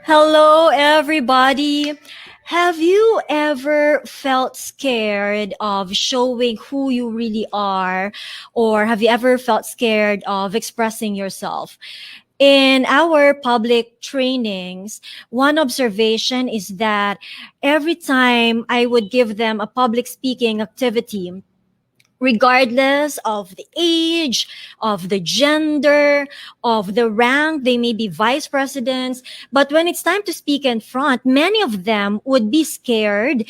Hello, everybody. Have you ever felt scared of showing who you really are? Or have you ever felt scared of expressing yourself? In our public trainings, one observation is that every time I would give them a public speaking activity, regardless of the age, of the gender, of the rank. They may be vice presidents, but when it's time to speak in front, many of them would be scared,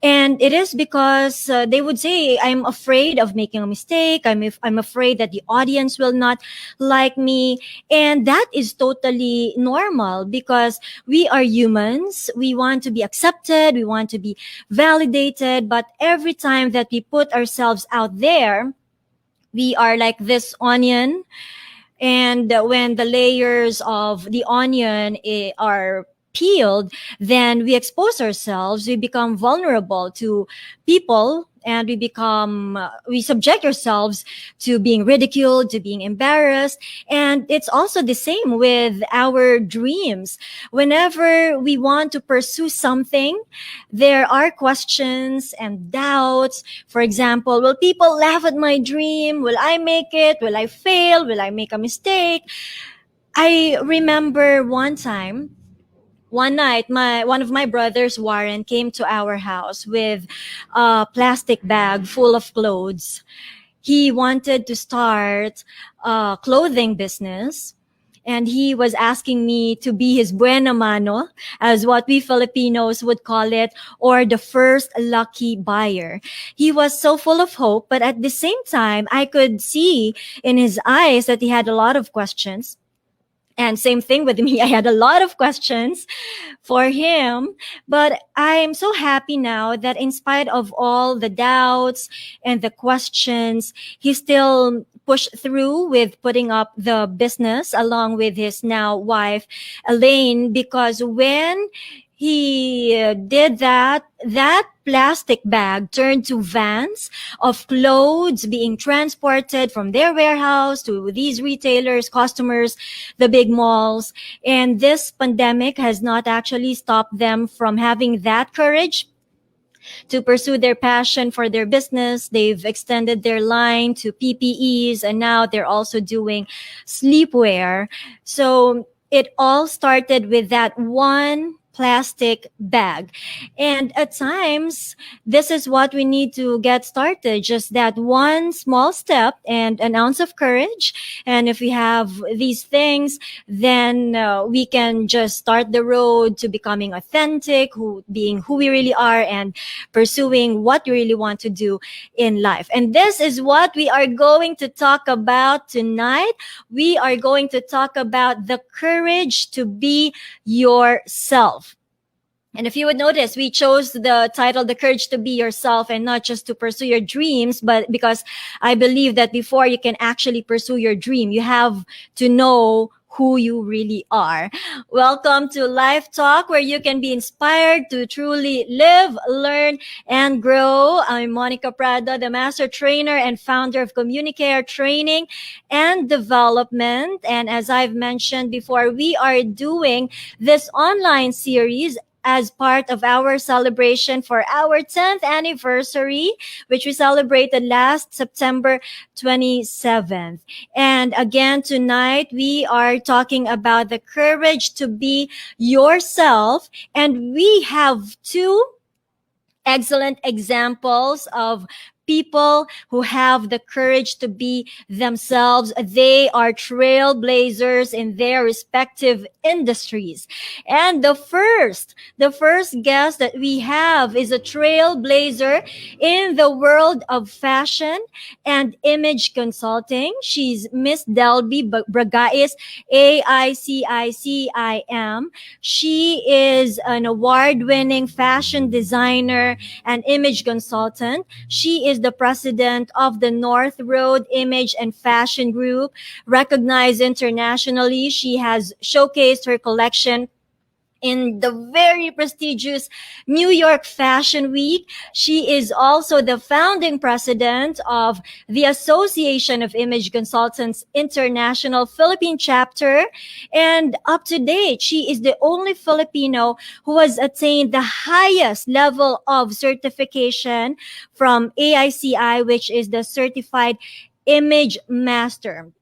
and it is because they would say, I'm afraid of making a mistake. I'm afraid that the audience will not like me. And that is totally normal because we are humans. We want to be accepted. We want to be validated. But every time that we put ourselves out there, we are like this onion, and when the layers of the onion are peeled, then we expose ourselves, we become vulnerable to people, and we subject ourselves to being ridiculed, to being embarrassed. And it's also the same with our dreams. Whenever we want to pursue something, there are questions and doubts. For example, will people laugh at my dream? Will I make it? Will I fail? Will I make a mistake? I remember one night, my one of my brothers, Warren, came to our house with a plastic bag full of clothes. He wanted to start a clothing business, and he was asking me to be his buena mano, as what we Filipinos would call it, or the first lucky buyer. He was so full of hope, but at the same time, I could see in his eyes that he had a lot of questions. And same thing with me. I had a lot of questions for him, but I'm so happy now that in spite of all the doubts and the questions, he still pushed through with putting up the business along with his now wife, Elaine, because when he did that plastic bag turned to vans of clothes being transported from their warehouse to these retailers, customers, the big malls. And this pandemic has not actually stopped them from having that courage to pursue their passion for their business. They've extended their line to PPEs, and now they're also doing sleepwear. So it all started with that one plastic bag. And at times, this is what we need to get started, just that one small step and an ounce of courage. And if we have these things, then we can just start the road to becoming authentic, being who we really are, and pursuing what we really want to do in life. And this is what we are going to talk about tonight. We are going to talk about the courage to be yourself. And if you would notice, we chose the title, The Courage to Be Yourself, and not just to pursue your dreams, but because I believe that before you can actually pursue your dream, you have to know who you really are. Welcome to Life Talk, where you can be inspired to truly live, learn, and grow. I'm Monica Prado, the master trainer and founder of Communicare Training and Development. And as I've mentioned before, we are doing this online series as part of our celebration for our 10th anniversary, which we celebrated last September 27th. And again, tonight, we are talking about the courage to be yourself. And we have two excellent examples of people who have the courage to be themselves. They are trailblazers in their respective industries. And the first guest that we have is a trailblazer in the world of fashion and image consulting. She's Miss Delby Bragais, AICICIM. She is an award-winning fashion designer and image consultant. She is the president of the North Road Image and Fashion Group, recognized internationally. She has showcased her collection in the very prestigious New York Fashion Week. She is also the founding president of the Association of Image Consultants International Philippine chapter. And up to date, she is the only Filipino who has attained the highest level of certification from AICI, which is the Certified Image Master.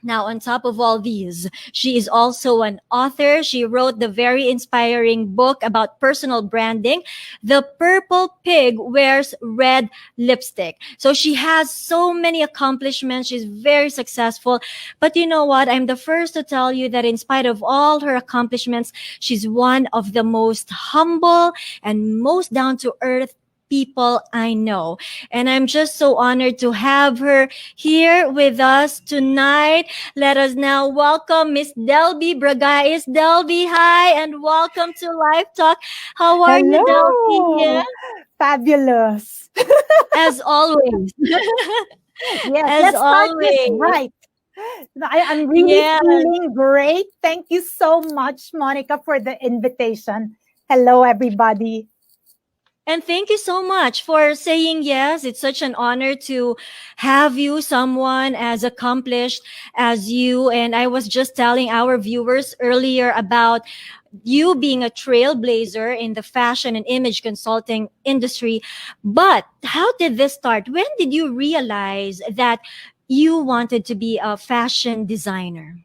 Now, on top of all these, she is also an author. She wrote the very inspiring book about personal branding, The Purple Pig Wears Red Lipstick. So she has so many accomplishments. She's very successful. But you know what? I'm the first to tell you that in spite of all her accomplishments, she's one of the most humble and most down to earth people I know. And I'm just so honored to have her here with us tonight. Let us now welcome Miss Delby Bragais. Delby, hi, and welcome to Live Talk. How are you, Delby? Yeah, Hello. Fabulous. as always. Yes, As let's start this always. right. I'm really Yeah. feeling great. Thank you so much, Monica, for the invitation. Hello, everybody. And thank you so much for saying yes. It's such an honor to have you, someone as accomplished as you. And I was just telling our viewers earlier about you being a trailblazer in the fashion and image consulting industry. But how did this start? When did you realize that you wanted to be a fashion designer?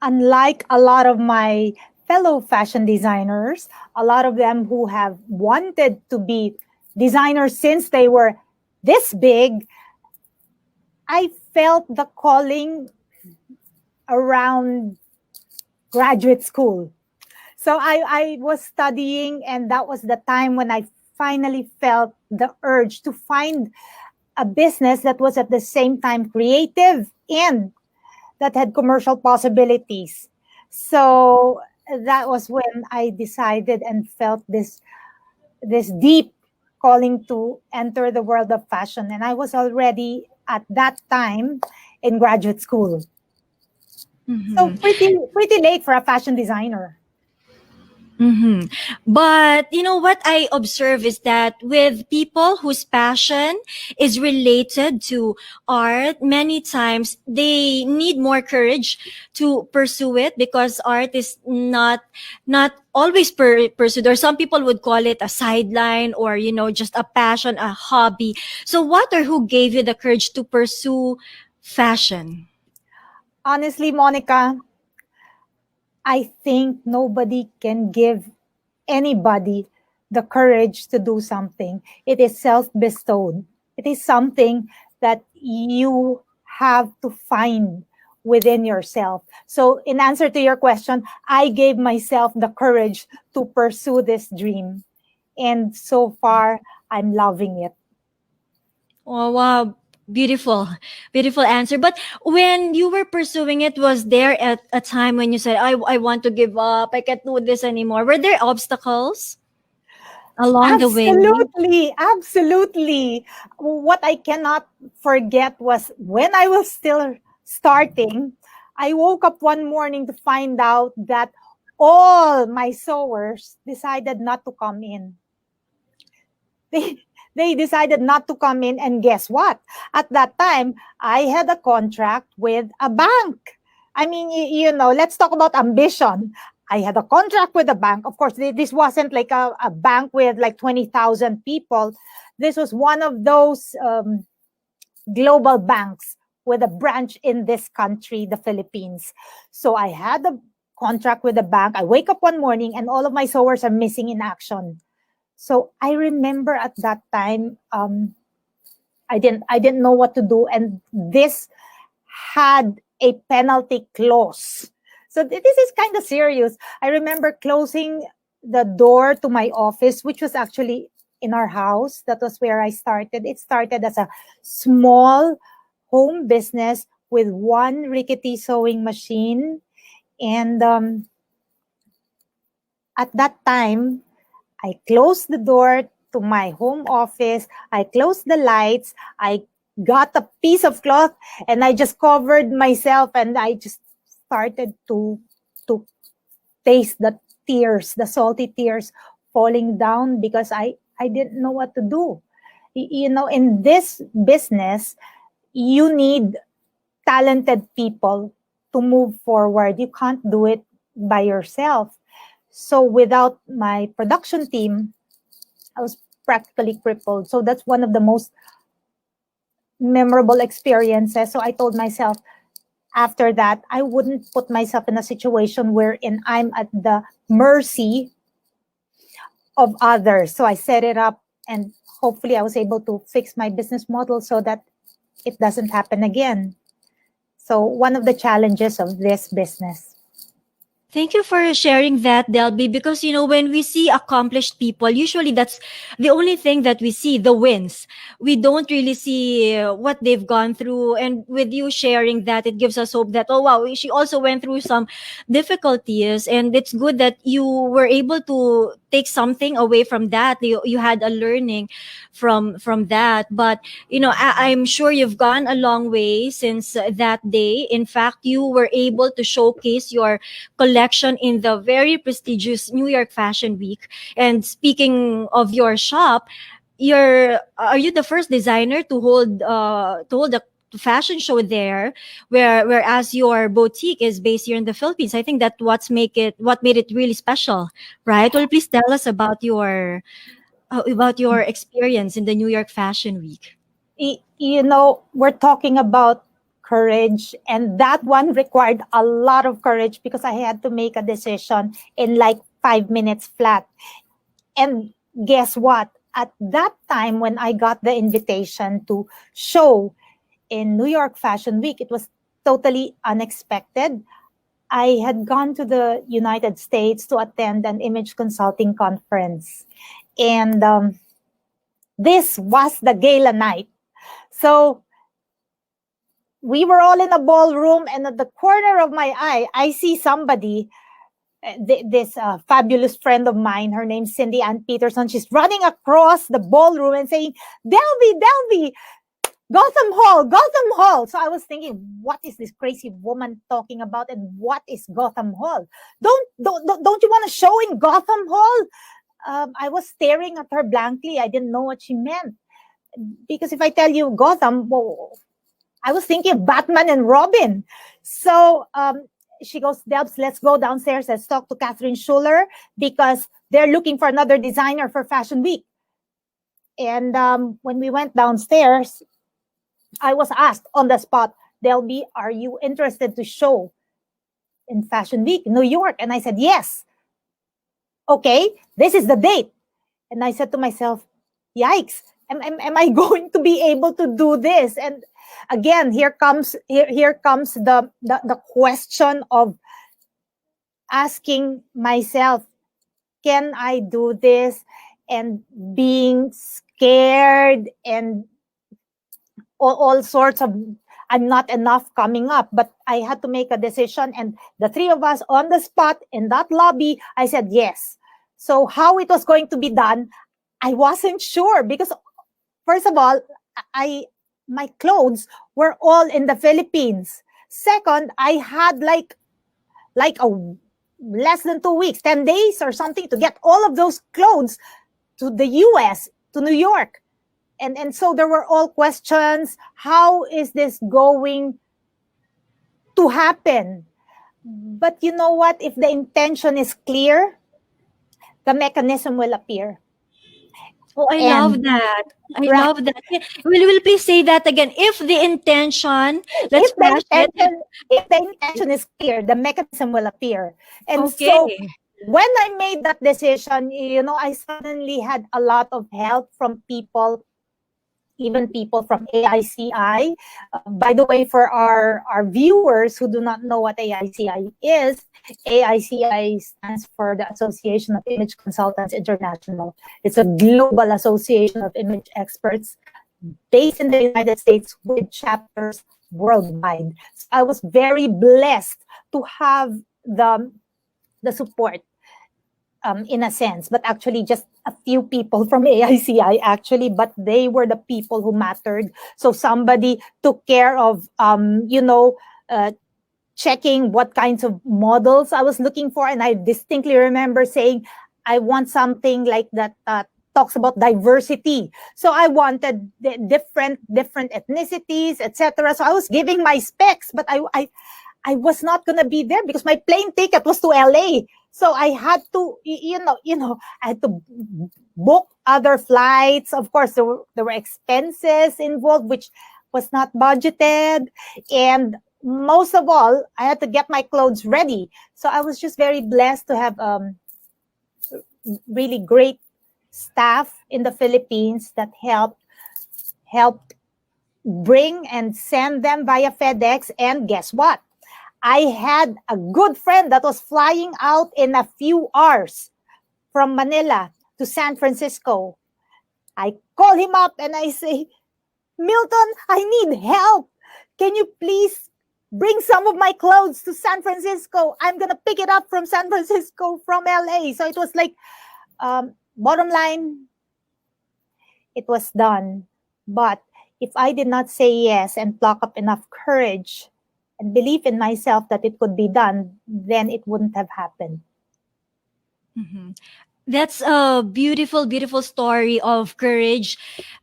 Unlike a lot of my fellow fashion designers, a lot of them who have wanted to be designers since they were this big, I felt the calling around graduate school. So I was studying, and that was the time when I finally felt the urge to find a business that was at the same time creative and that had commercial possibilities. So that was when I decided and felt this deep calling to enter the world of fashion. And I was already at that time in graduate school. So Mhm. pretty late for a fashion designer. Mm-hmm. But you know what I observe is that with people whose passion is related to art, many times they need more courage to pursue it because art is not always pursued, or some people would call it a sideline, or just a passion, a hobby. So what or who gave you the courage to pursue fashion? Honestly, Monica, I think nobody can give anybody the courage to do something. It is self-bestowed. It is something that you have to find within yourself. So in answer to your question, I gave myself the courage to pursue this dream. And so far, I'm loving it. Oh, wow. Beautiful, beautiful answer. But when you were pursuing it, was there a time when you said, I want to give up, I can't do this anymore? Were there obstacles along the way? Absolutely, absolutely. What I cannot forget was when I was still starting, I woke up one morning to find out that all my sewers decided not to come in. They, they decided not to come in, and guess what? At that time, I had a contract with a bank. I mean, let's talk about ambition. I had a contract with a bank. Of course, this wasn't like a bank with like 20,000 people. This was one of those global banks with a branch in this country, the Philippines. So I had a contract with the bank. I wake up one morning and all of my sewers are missing in action. So I remember at that time, I didn't know what to do, and this had a penalty clause. So this is kind of serious. I remember closing the door to my office, which was actually in our house. That was where I started. It started as a small home business with one rickety sewing machine. And at that time, I closed the door to my home office. I closed the lights. I got a piece of cloth and I just covered myself, and I just started to taste tears, the salty tears falling down because I didn't know what to do. In this business, you need talented people to move forward. You can't do it by yourself. So without my production team, I was practically crippled. So that's one of the most memorable experiences. So I told myself after that, I wouldn't put myself in a situation wherein I'm at the mercy of others. So I set it up, and hopefully I was able to fix my business model so that it doesn't happen again. So one of the challenges of this business. Thank you for sharing that, Delby, because when we see accomplished people, usually that's the only thing that we see, the wins. We don't really see what they've gone through. And with you sharing that, it gives us hope that, oh wow, she also went through some difficulties. And it's good that you were able to take something away from that. You had a learning from that. But I'm sure you've gone a long way since that day. In fact, you were able to showcase your collection in the very prestigious New York Fashion Week. And speaking of your shop, are you the first designer to hold a fashion show there, whereas your boutique is based here in the Philippines? I think that what made it really special, right? Well, please tell us about your experience in the New York Fashion Week. We're talking about courage, and that one required a lot of courage because I had to make a decision in like 5 minutes flat. And guess what? At that time, when I got the invitation to show in New York Fashion Week, it was totally unexpected. I had gone to the United States to attend an image consulting conference. And this was the gala night. So we were all in a ballroom, and at the corner of my eye, I see somebody, this fabulous friend of mine, her name's Cindy Ann Peterson. She's running across the ballroom and saying, Delby, Gotham Hall. So I was thinking, what is this crazy woman talking about, and what is Gotham Hall? Don't you want to show in Gotham Hall? I was staring at her blankly. I didn't know what she meant. Because if I tell you Gotham, well, I was thinking of Batman and Robin. So she goes, Debs, let's go downstairs. Let's talk to Catherine Schuller because they're looking for another designer for Fashion Week. And when we went downstairs, I was asked on the spot, Delby, are you interested to show in Fashion Week in New York? And I said, yes. Okay, this is the date. And I said to myself, yikes, am I going to be able to do this? And again, here comes the question of asking myself, can I do this? And being scared and all sorts of I'm not enough coming up. But I had to make a decision, and the three of us on the spot in that lobby, I said yes. So how it was going to be done, I wasn't sure because first of all, my clothes were all in the Philippines. Second, I had like a less than 2 weeks, 10 days or something to get all of those clothes to the US, to New York. And so there were all questions. How is this going to happen? But you know what? If the intention is clear, the mechanism will appear. Oh, I love that. I love that. Will please say that again? If the intention, let's flash it. If the intention is clear, the mechanism will appeir. And Okay. so when I made that decision, I suddenly had a lot of help from people, even people from AICI. By the way, for our viewers who do not know what AICI is, AICI stands for the Association of Image Consultants International. It's a global association of image experts based in the United States with chapters worldwide. So I was very blessed to have the support, in a sense, but actually just a few people from AICI actually, but they were the people who mattered. So somebody took care of, checking what kinds of models I was looking for. And I distinctly remember saying, I want something like that talks about diversity. So I wanted different ethnicities, etc. So I was giving my specs, but I was not gonna be there because my plane ticket was to LA. So I had to, I had to book other flights. Of course, there were expenses involved, which was not budgeted. And most of all, I had to get my clothes ready. So I was just very blessed to have really great staff in the Philippines that helped bring and send them via FedEx. And guess what? I had a good friend that was flying out in a few hours from Manila to San Francisco. I call him up and I say, Milton, I need help. Can you please bring some of my clothes to San Francisco? I'm going to pick it up from San Francisco, from LA. So it was like, bottom line, it was done. But if I did not say yes and pluck up enough courage and belief in myself that it could be done, then it wouldn't have happened. Mhm. That's a beautiful, beautiful story of courage,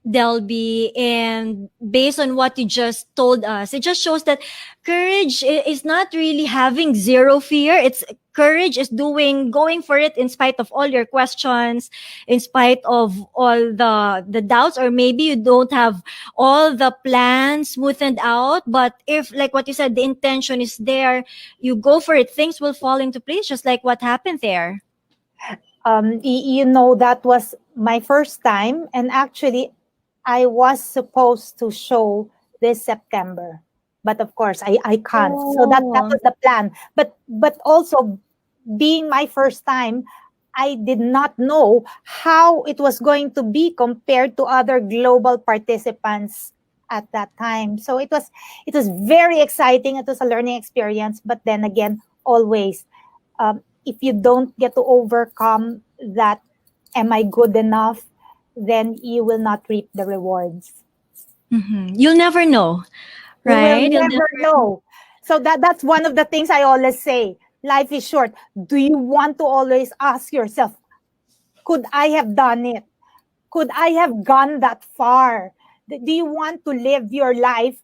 Delby. And based on what you just told us, it just shows that courage is not really having zero fear. It's courage is going for it in spite of all your questions, in spite of all the doubts, or maybe you don't have all the plans smoothened out. But if, like what you said, the intention is there, you go for it, things will fall into place, just like what happened there. That was my first time. And actually, I was supposed to show this September. But of course, I can't. So that was the plan. But also, being my first time, I did not know how it was going to be compared to other global participants at that time. So it was very exciting. It was a learning experience. But then again, always, if you don't get to overcome that, am I good enough, then you will not reap the rewards. Mm-hmm. You'll never know, You will right? You'll never know. So that's one of the things I always say. Life is short. Do you want to always ask yourself, could I have done it? Could I have gone that far? Do you want to live your life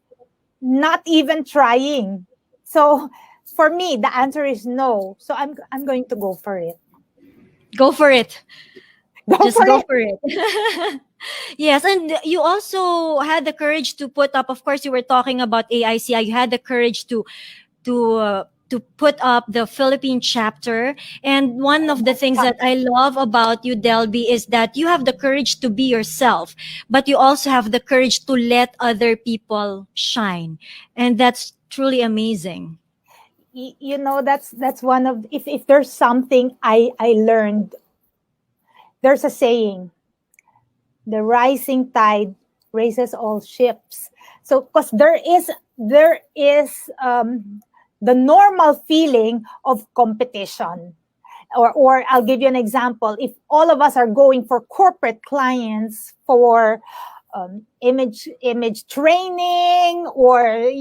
not even trying? So for me, the answer is no. So I'm going to go for it. go for it. Go Just for go it. for it. Yes, and you also had the courage to put up. Of course, you were talking about AICI. You had the courage to put up the Philippine chapter. And one of the things that I love about you, Delby, is that you have the courage to be yourself, but you also have the courage to let other people shine, and that's truly amazing. That's one of, if there's something I learned, there's a saying, the rising tide raises all ships. So because there is the normal feeling of competition, or I'll give you an example. If all of us are going for corporate clients for image training, or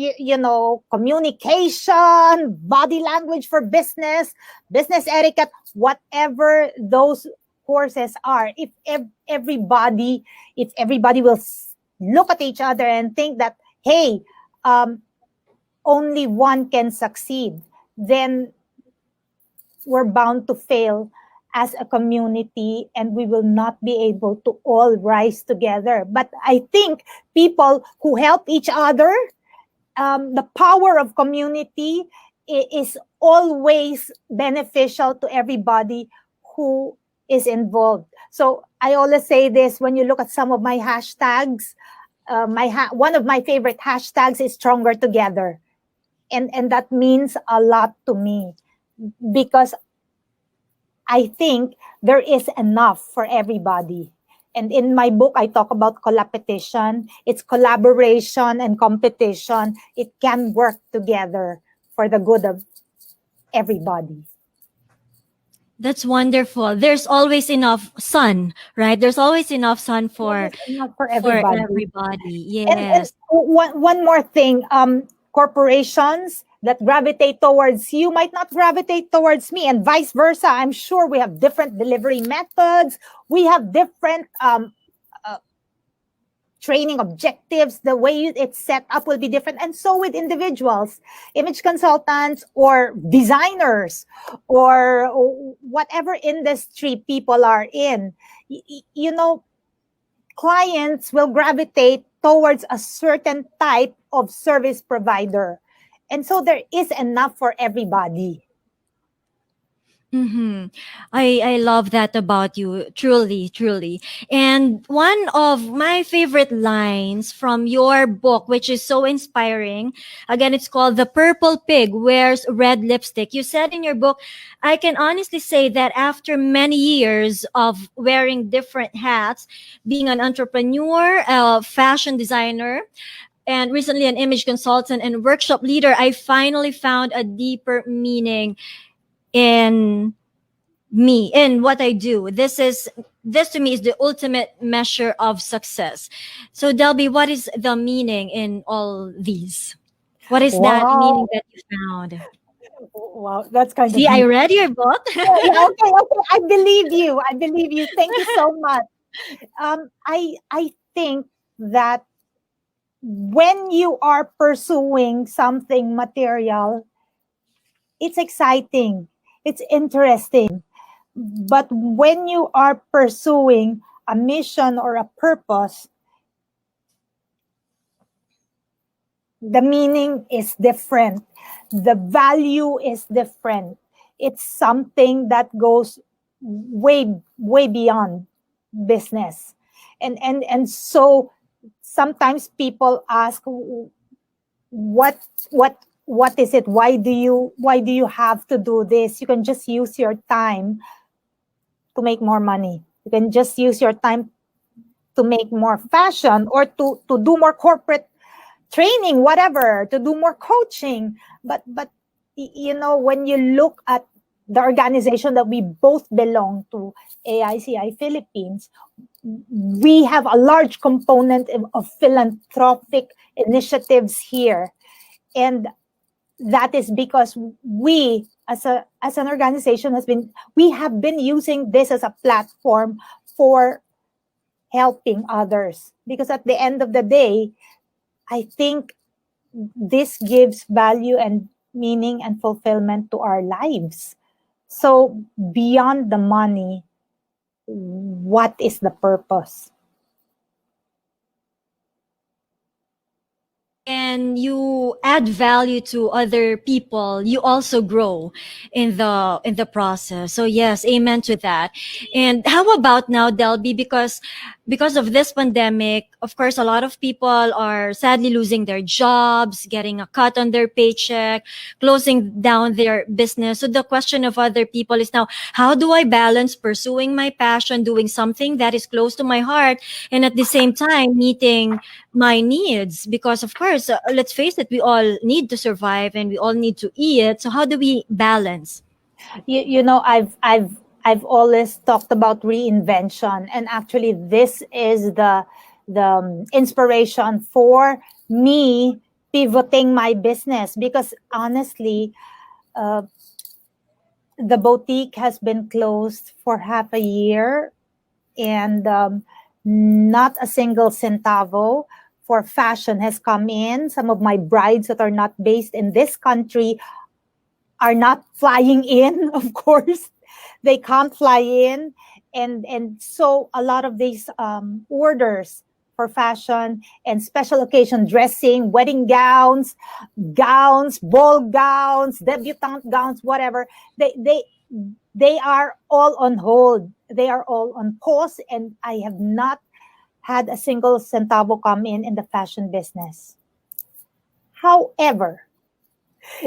communication, body language for business etiquette, whatever those courses are, if everybody will look at each other and think that, hey, only one can succeed, then we're bound to fail as a community, and we will not be able to all rise together. But I think people who help each other, the power of community is always beneficial to everybody who is involved. So I always say this: when you look at some of my hashtags, one of my favorite hashtags is stronger together. And that means a lot to me, because I think there is enough for everybody. And in my book, I talk about collaboration. It's collaboration and competition. It can work together for the good of everybody. That's wonderful. There's always enough sun, right? There's always enough sun There is enough for for everybody. everybody. And Yes. one more thing, corporations, that gravitate towards you might not gravitate towards me, and vice versa. I'm sure we have different delivery methods. We have different training objectives. The way it's set up will be different. And so with individuals, image consultants or designers or whatever industry people are in, you know, clients will gravitate towards a certain type of service provider. And so there is enough for everybody. Mm-hmm. I love that about you, truly, truly. And one of my favorite lines from your book, which is so inspiring, again, it's called "The Purple Pig Wears Red Lipstick." You said in your book, "I can honestly say that after many years of wearing different hats, being an entrepreneur, a fashion designer, and recently an image consultant and workshop leader, I finally found a deeper meaning in in what I do. This to me is the ultimate measure of success." So Delby, what is the meaning in all these? What is that meaning Wow. that you found? Wow, that's kind of See, I deep. read your book. Yeah, okay, okay. I believe you. I believe you. Thank you so much. I think that when you are pursuing something material, it's exciting, it's interesting. But when you are pursuing a mission or a purpose, the meaning is different. The value is different. It's something that goes way beyond business. And so sometimes people ask, what what is it? Why do you have to do this? You can just use your time to make more money. You can just use your time to make more fashion, or to do more corporate training, whatever, to do more coaching. But you know, when you look at the organization that we both belong to, AICI Philippines, we have a large component of philanthropic initiatives here. And that is because we as an organization we have been using this as a platform for helping others, because at the end of the day, I think this gives value and meaning and fulfillment to our lives. So beyond the money, what is the purpose? And you add value to other people, you also grow in the process. So yes, amen to that. And how about now, Delby, because of this pandemic, of course, a lot of people are sadly losing their jobs, getting a cut on their paycheck, closing down their business. So the question of other people is now, how do I balance pursuing my passion, doing something that is close to my heart, and at the same time meeting my needs? Because of course, let's face it, we all need to survive and we all need to eat. So how do we balance? You know, I've always talked about reinvention, and actually this is the inspiration for me pivoting my business, because honestly, uh, the boutique has been closed for half a year, and not a single centavo for fashion has come in. Some of my brides that are not based in this country are not flying in, of course. They can't fly in. And so a lot of these orders for fashion and special occasion dressing, wedding gowns, ball gowns, debutante gowns, whatever, they are all on hold. They are all on pause, and I have not had a single centavo come in the fashion business. However,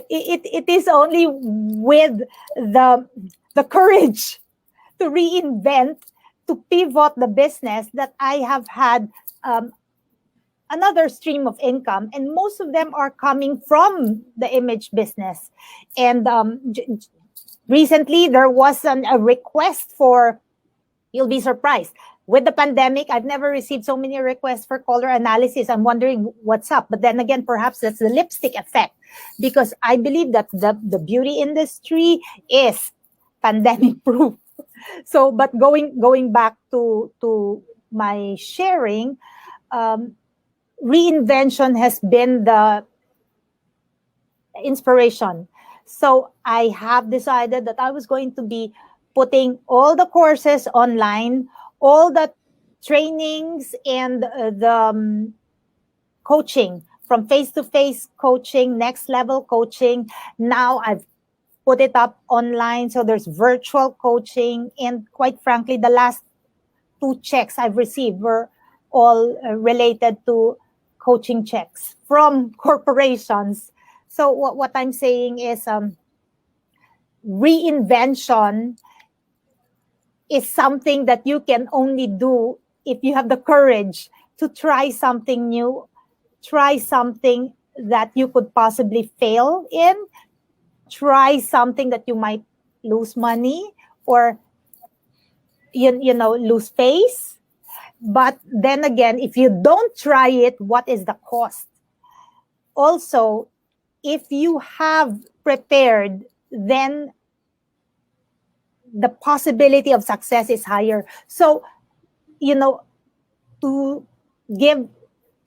it is only with the courage to reinvent, to pivot the business, that I have had another stream of income, and most of them are coming from the image business. And recently there was a request for, you'll be surprised, with the pandemic, I've never received so many requests for color analysis. I'm wondering what's up. But then again, perhaps that's the lipstick effect, because I believe that the beauty industry is pandemic proof. So, but going back to my sharing, reinvention has been the inspiration. So I have decided that I was going to be putting all the courses online, all the trainings and the coaching, from face-to-face coaching, next level coaching. Now I've put it up online. So there's virtual coaching. And quite frankly, the last 2 checks I've received were all related to coaching checks from corporations. So what I'm saying is reinvention is something that you can only do if you have the courage to try something new, try something that you could possibly fail in, try something that you might lose money or lose face. But then again, if you don't try it, what is the cost? Also, if you have prepared, then the possibility of success is higher. So, to give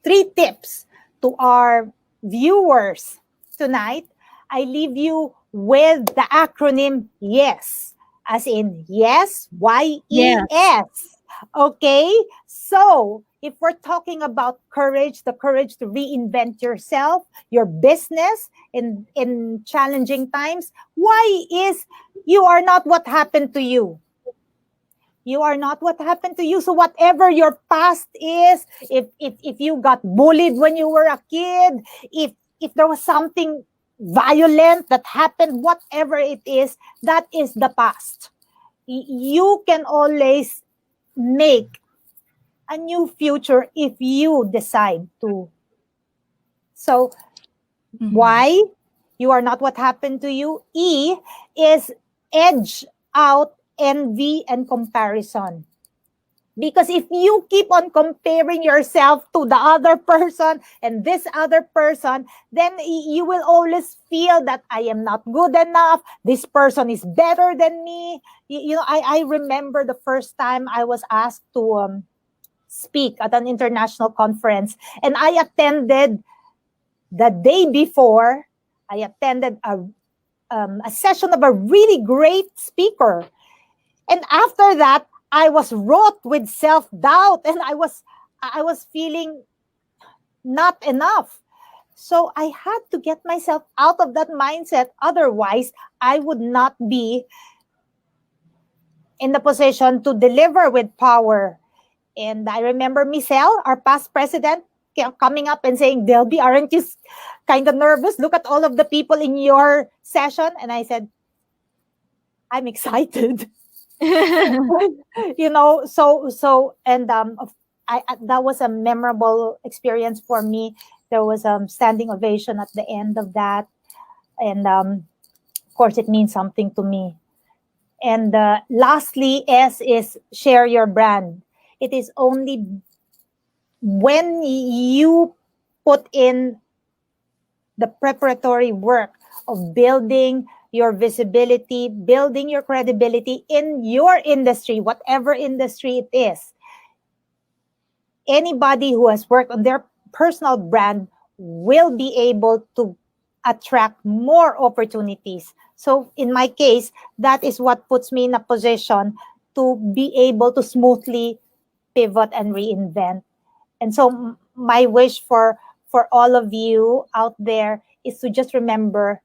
3 tips to our viewers tonight, I leave you with the acronym YES, as in yes, Yes. YES. Okay? So, if we're talking about courage, the courage to reinvent yourself, your business in challenging times, why is you are not what happened to you? You are not what happened to you. So whatever your past is, if you got bullied when you were a kid, if there was something violent that happened, whatever it is, that is the past. You can always make a new future if you decide to. So why? You are not what happened to you. E is edge out envy and comparison. Because if you keep on comparing yourself to the other person and this other person, then you will always feel that I am not good enough. This person is better than me. I remember the first time I was asked to speak at an international conference, and I attended the day before. I attended a session of a really great speaker. And after that, I was wrought with self-doubt, and I was feeling not enough. So I had to get myself out of that mindset. Otherwise, I would not be in the position to deliver with power. And I remember Michelle, our past president, coming up and saying, Delby, aren't you kind of nervous? Look at all of the people in your session. And I said, I'm excited. That was a memorable experience for me. There was standing ovation at the end of that. And of course, it means something to me. And lastly, S is share your brand. It is only when you put in the preparatory work of building your visibility, building your credibility in your industry, whatever industry it is. Anybody who has worked on their personal brand will be able to attract more opportunities. So in my case, that is what puts me in a position to be able to smoothly pivot and reinvent. And so my wish for all of you out there is to just remember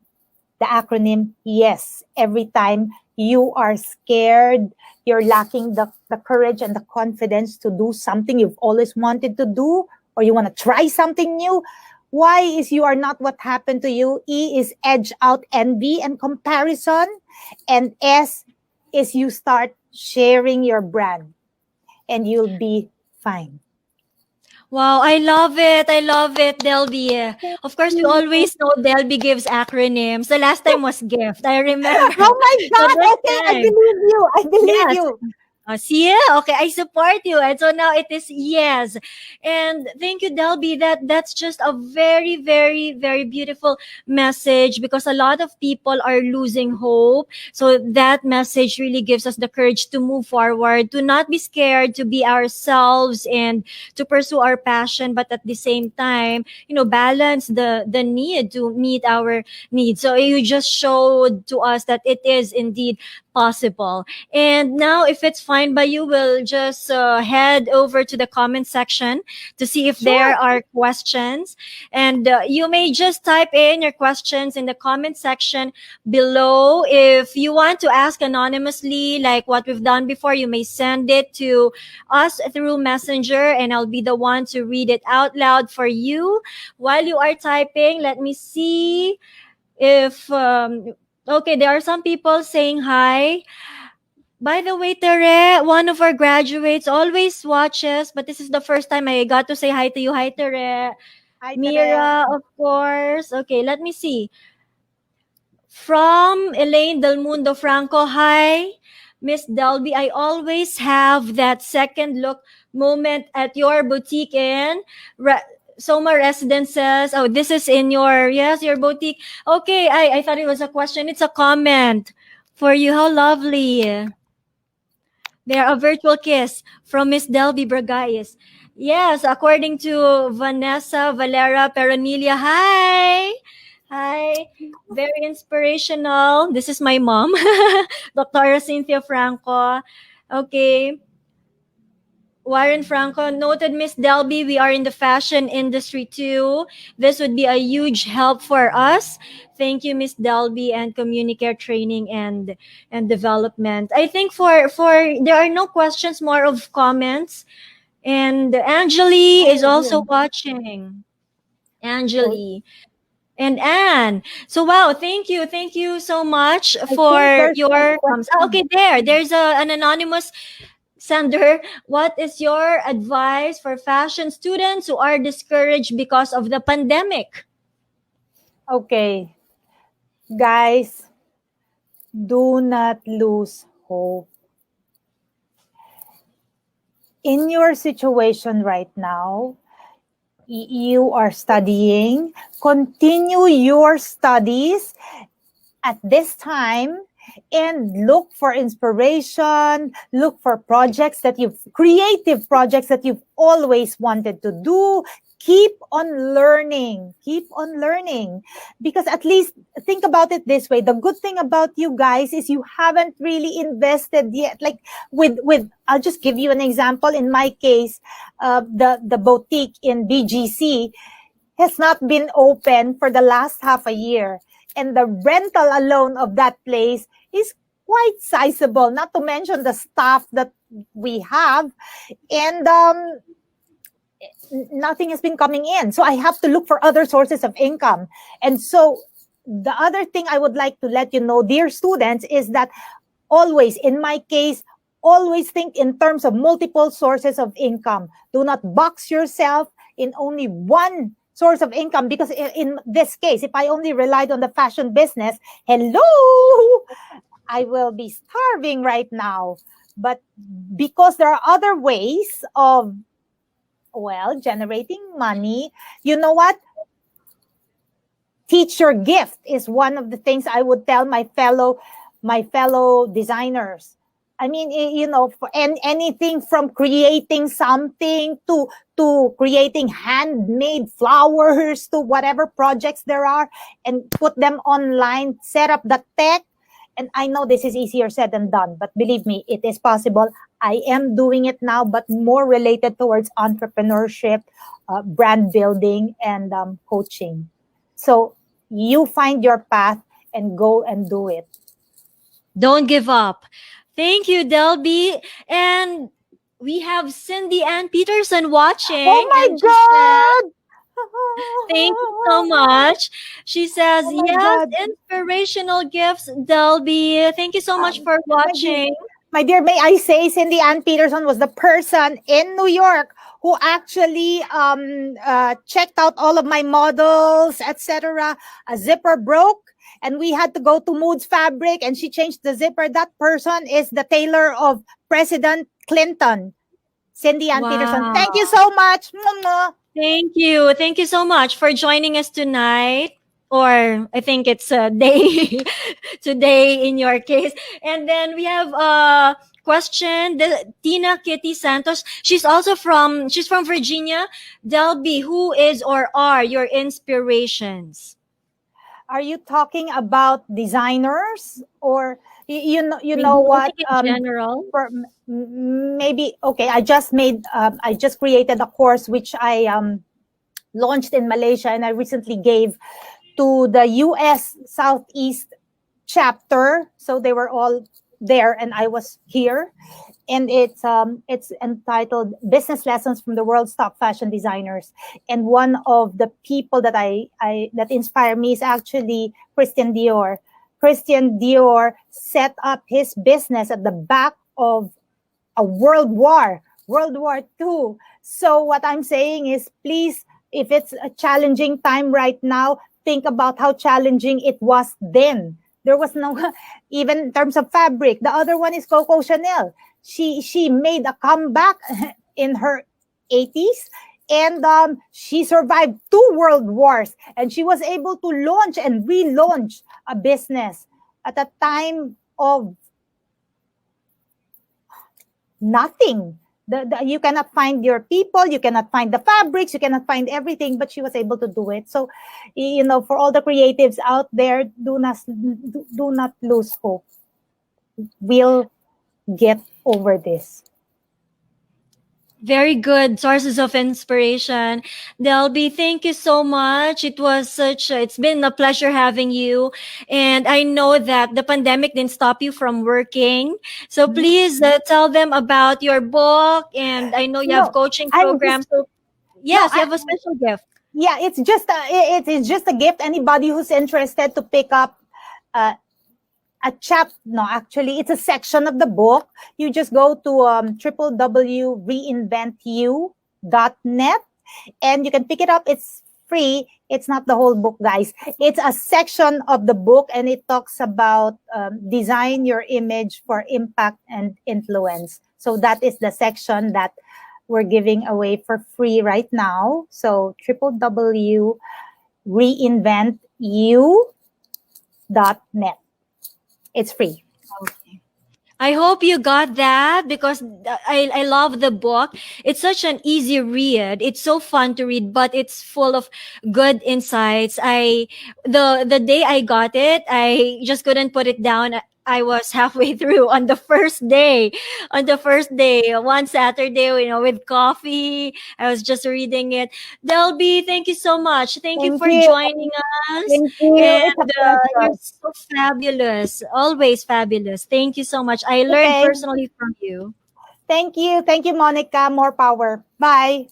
the acronym YES. Every time you are scared, you're lacking the courage and the confidence to do something you've always wanted to do, or you want to try something new. Y is you are not what happened to you. E is edge out envy and comparison. And S is you start sharing your brand and you'll be fine. Wow, I love it. I love it, Delby. Of course, we always know Delby gives acronyms. The last time was gift. I remember. Oh my So God. this Okay, I time, believe you. I believe yes. you. See, okay, I support you. And so now it is yes. And thank you, Delby. That's just a very, very, very beautiful message because a lot of people are losing hope. So that message really gives us the courage to move forward, to not be scared, to be ourselves and to pursue our passion, but at the same time, balance the need to meet our needs. So you just showed to us that it is indeed possible. And now, if it's fine by you, we'll just head over to the comment section to see if there Sure. are questions. And you may just type in your questions in the comment section below. If you want to ask anonymously, like what we've done before, you may send it to us through Messenger, and I'll be the one to read it out loud for you. While you are typing, let me see if okay, there are some people saying hi. By the way, Tere, one of our graduates always watches, but this is the first time I got to say hi to you. Hi, Tere. Hi, Tere. Mira, of course. Okay, let me see. From Elaine Del Mundo Franco, hi, Miss Delby. I always have that second look moment at your boutique in Soma Residences. Oh, this is in your boutique. Okay, I thought it was a question. It's a comment for you. How lovely. There, a virtual kiss from Miss Delby Bragais. Yes, according to Vanessa Valera Peronilia. Hi. Hi. Very inspirational. This is my mom, Dr. Cynthia Franco. Okay. Warren Franco noted, Miss Delby, we are in the fashion industry too. This would be a huge help for us. Thank you, Miss Delby, and Communicare Training and Development. I think for there are no questions, more of comments. And Angeli is Oh, also here. watching. Oh, Angeli and Anne. So wow, thank you so much I think for there's a your comments. Ah, question. okay, there's an anonymous sender. What is your advice for fashion students who are discouraged because of the pandemic? Okay, guys, do not lose hope. In your situation right now, you are studying, continue your studies at this time and look for inspiration, look for creative projects that you've always wanted to do. Keep on learning, because at least think about it this way. The good thing about you guys is you haven't really invested yet. Like with I'll just give you an example. In my case, the boutique in BGC has not been open for the last half a year. And the rental alone of that place is quite sizable, not to mention the staff that we have. And nothing has been coming in. So I have to look for other sources of income. And so the other thing I would like to let you know, dear students, is that always, in my case, always think in terms of multiple sources of income. Do not box yourself in only one source of income, because in this case, if I only relied on the fashion business, hello, I will be starving right now. But because there are other ways of, well, generating money, you know what? Teach your gift is one of the things I would tell my fellow designers. I mean, anything from creating something to creating handmade flowers to whatever projects there are, and put them online, set up the tech. And I know this is easier said than done, but believe me, it is possible. I am doing it now, but more related towards entrepreneurship, brand building, and coaching. So you find your path and go and do it. Don't give up. Thank you, Delby. And we have Cindy Ann Peterson watching. Oh my and she God! says, thank you so much. She says, Oh my yes, God. inspirational gifts, Delby. Thank you so much for watching. My dear, may I say Cindy Ann Peterson was the person in New York who actually checked out all of my models, etc. A zipper broke, and we had to go to Moods Fabric, and she changed the zipper. That person is the tailor of President Clinton, Cindy Ann Peterson. Wow. Thank you so much. Mwah. Thank you. Thank you so much for joining us tonight. Or I think it's a day today in your case. And then we have a question. Tina Kitty Santos. She's from Virginia. Delby, who is or are your inspirations? Are you talking about designers, or you Maybe know I what? think in general. For maybe okay. I just created a course which I launched in Malaysia, and I recently gave to the U.S. Southeast chapter. So they were all there, and I was here. And it's entitled Business Lessons from the World's Top Fashion Designers. And one of the people I that inspire me is actually Christian Dior. Christian Dior set up his business at the back of a World War II. So what I'm saying is, please, if it's a challenging time right now, think about how challenging it was then. There was no, even in terms of fabric. The other one is Coco Chanel. She made a comeback in her 80s, and she survived 2 world wars, and she was able to launch and relaunch a business at a time of nothing. You cannot find your people, you cannot find the fabrics, you cannot find everything, but she was able to do it. So, for all the creatives out there, do not lose hope. We'll get over this. Very good sources of inspiration. Delby, thank you so much. It's been a pleasure having you. And I know that the pandemic didn't stop you from working. So please tell them about your book. And I know you have No, coaching I'm programs. So no, yes, you have a special gift. yeah, it's just a gift. Anybody who's interested to pick up no, actually, it's a section of the book. You just go to www.reinventu.net, and you can pick it up. It's free. It's not the whole book, guys. It's a section of the book, and it talks about design your image for impact and influence. So that is the section that we're giving away for free right now. So www.reinventu.net. It's free. Okay. I hope you got that because I love the book. It's such an easy read. It's so fun to read, but it's full of good insights. The day I got it, I just couldn't put it down. I was halfway through on the first day. On the first day, one Saturday, with coffee, I was just reading it. Delby, thank you so much. Thank you Thank for you. joining us. Thank you. And It's a pleasure. you're so fabulous. Always fabulous. Thank you so much. I learned Okay. personally from you. Thank you. Thank you, Monica. More power. Bye.